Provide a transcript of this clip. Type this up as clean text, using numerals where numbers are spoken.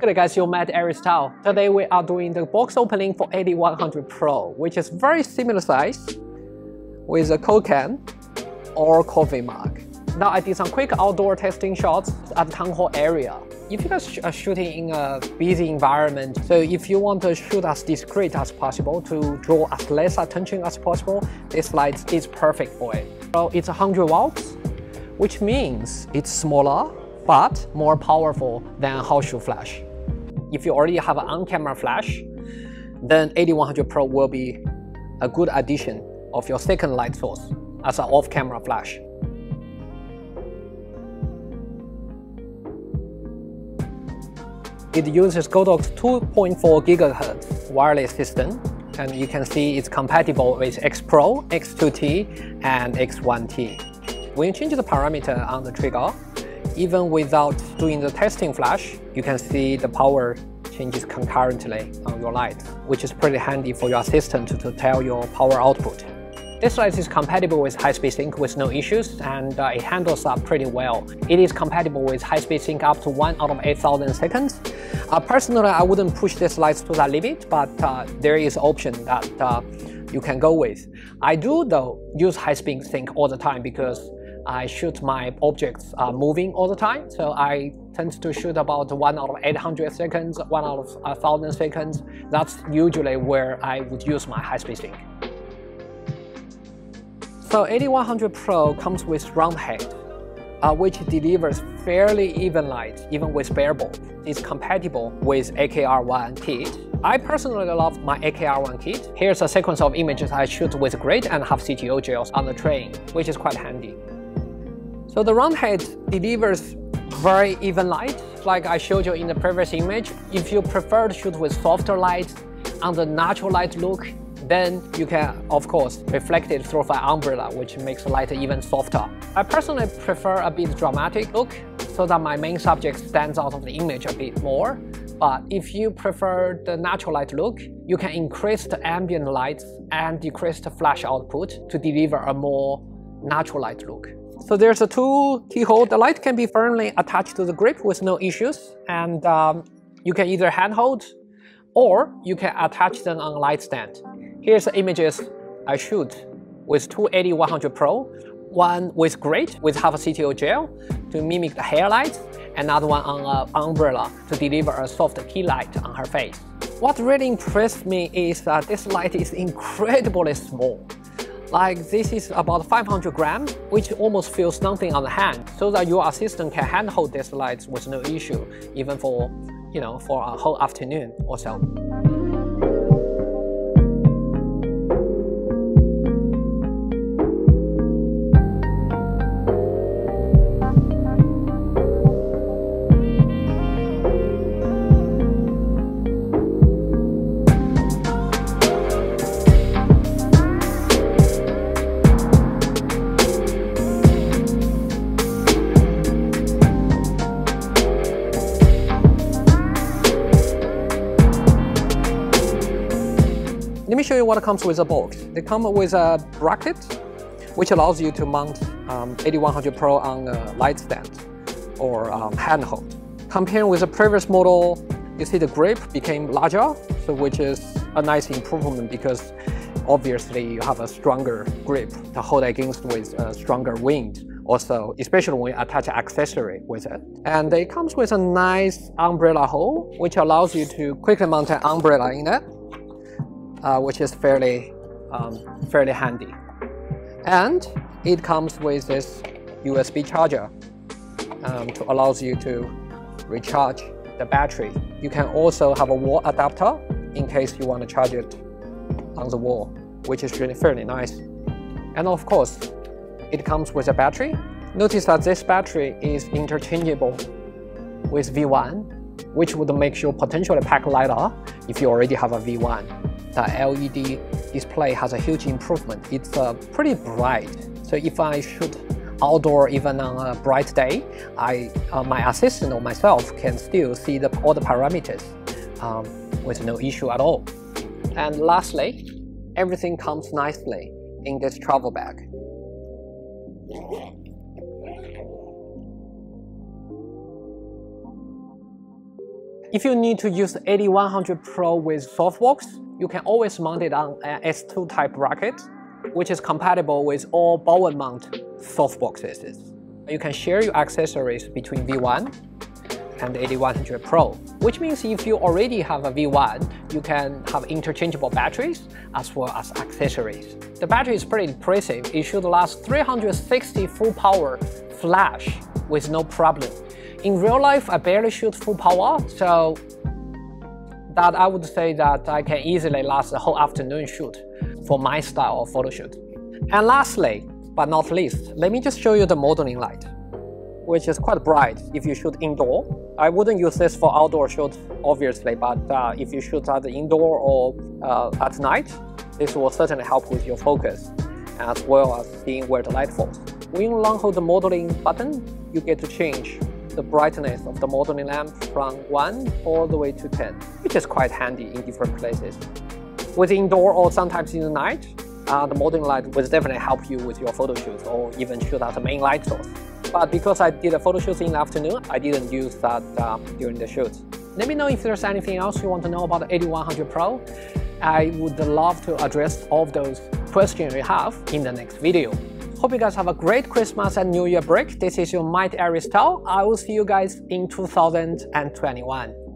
Hey guys, you met Aristotle. Today we are doing the box opening for AD100 Pro, which is very similar size with a Coke can or coffee mug. Now I did some quick outdoor testing shots at the town hall area. If you guys are shooting in a busy environment, so if you want to shoot as discreet as possible to draw as less attention as possible, this light is perfect for it. So it's 100 watts, which means it's smaller but more powerful than a horseshoe flash. If you already have an on-camera flash, then AD100 Pro will be a good addition of your second light source as an off-camera flash. It uses Godox 2.4 GHz wireless system, and you can see it's compatible with X Pro, X2T, and X1T. When you change the parameter on the trigger, even without doing the testing flash, you can see the power changes concurrently on your light, which is pretty handy for your assistant to tell your power output. This light is compatible with high-speed sync with no issues, and it handles up pretty well. It is compatible with high-speed sync up to 1 out of 8,000 seconds. Personally, I wouldn't push this light to that limit, but there is an option that you can go with. I do, though, use high-speed sync all the time because I shoot my objects moving all the time, so I tend to shoot about 1 out of 800 seconds, 1 out of 1,000 seconds. That's usually where I would use my high-speed sync. So AD100 Pro comes with round head, which delivers fairly even light, even with bare bulb. It's compatible with AKR1 kit. I personally love my AKR1 kit. Here's a sequence of images I shoot with grid and have CTO gels on the train, which is quite handy. So the round head delivers very even light, like I showed you in the previous image. If you prefer to shoot with softer light on the natural light look, then you can, of course, reflect it through an umbrella, which makes the light even softer. I personally prefer a bit dramatic look, so that my main subject stands out of the image a bit more. But if you prefer the natural light look, you can increase the ambient light and decrease the flash output to deliver a more natural light look. So there's a two keyhole. The light can be firmly attached to the grip with no issues, and you can either handhold or you can attach them on a light stand. Here's the images I shoot with two AD100 Pro, one with grid with half a CTO gel to mimic the hair light, another one on an umbrella to deliver a soft key light on her face. What really impressed me is that this light is incredibly small. Like this is about 500 grams, which almost feels nothing on the hand, so that your assistant can handhold this light with no issue, even for, for a whole afternoon or so. Let me show you what comes with a box. They come with a bracket, which allows you to mount AD100 Pro on a light stand or handhold. Comparing with the previous model, you see the grip became larger, so which is a nice improvement because obviously you have a stronger grip to hold against with a stronger wind. Also, especially when you attach an accessory with it. And it comes with a nice umbrella hole, which allows you to quickly mount an umbrella in it. Which is fairly handy. And it comes with this USB charger to allows you to recharge the battery. You can also have a wall adapter in case you want to charge it on the wall, which is really fairly nice. And of course, it comes with a battery. Notice that this battery is interchangeable with V1, which would make your potentially pack lighter if you already have a V1. The LED display has a huge improvement. It's pretty bright. So if I shoot outdoor even on a bright day, my assistant or myself can still see all the parameters with no issue at all. And lastly, everything comes nicely in this travel bag. If you need to use the AD100 Pro with softbox, you can always mount it on an S2 type bracket, which is compatible with all ball and mount softboxes. You can share your accessories between V1 and the AD100 Pro, which means if you already have a V1, you can have interchangeable batteries as well as accessories. The battery is pretty impressive. It should last 360 full power flash with no problem. In real life, I barely shoot full power, so that I would say that I can easily last a whole afternoon shoot for my style of photo shoot. And lastly, but not least, let me just show you the modeling light, which is quite bright if you shoot indoor. I wouldn't use this for outdoor shoot, obviously, but if you shoot at the indoor or at night, this will certainly help with your focus, as well as seeing where the light falls. When you long hold the modeling button, you get to change the brightness of the modeling lamp from 1 all the way to 10, which is quite handy in different places. With indoor or sometimes in the night, the modeling light will definitely help you with your photo shoots or even shoot as a main light source. But because I did a photo shoot in the afternoon, I didn't use that during the shoot. Let me know if there's anything else you want to know about the AD100 Pro. I would love to address all of those questions you have in the next video. Hope you guys have a great Christmas and New Year break. This is your Might Aries Tao. I will see you guys in 2021.